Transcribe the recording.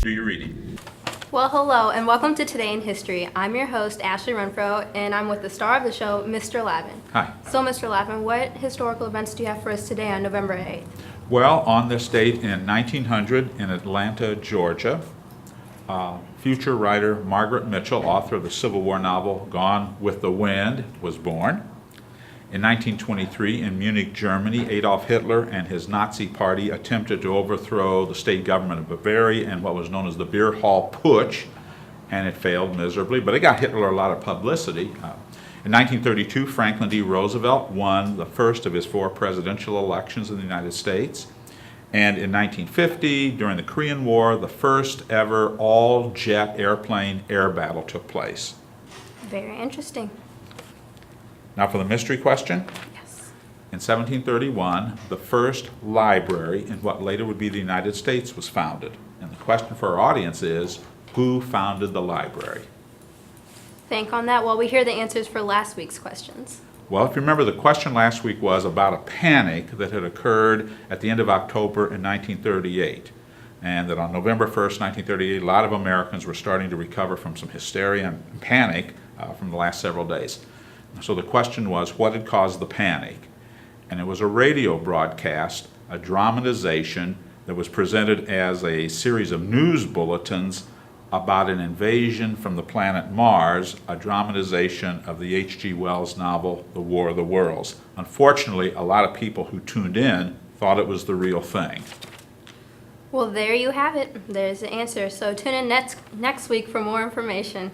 Do your reading. Well, hello, and welcome to Today in History. I'm your host, Ashley Renfro, and I'm with the star of the show, Mr. Lavin. Hi. So, Mr. Lavin, what historical events do you have for us today on November 8th? Well, on this date in 1900 in Atlanta, Georgia, future writer Margaret Mitchell, author of the Civil War novel Gone with the Wind, was born. In 1923, in Munich, Germany, Adolf Hitler and his Nazi party attempted to overthrow the state government of Bavaria in what was known as the Beer Hall Putsch, and it failed miserably, but it got Hitler a lot of publicity. In 1932, Franklin D. Roosevelt won the first of his 4 presidential elections in the United States. And in 1950, during the Korean War, the first ever all-jet airplane air battle took place. Very interesting. Now for the mystery question. Yes. In 1731, the first library in what later would be the United States was founded. And the question for our audience is, who founded the library? Think on that while we hear the answers for last week's questions. Well, if you remember, the question last week was about a panic that had occurred at the end of October in 1938. And that on November 1st, 1938, a lot of Americans were starting to recover from some hysteria and panic from the last several days. So the question was, what had caused the panic? And it was a radio broadcast, a dramatization that was presented as a series of news bulletins about an invasion from the planet Mars, a dramatization of the H.G. Wells novel, The War of the Worlds. Unfortunately, a lot of people who tuned in thought it was the real thing. Well, there you have it. There's the answer. So tune in next week for more information.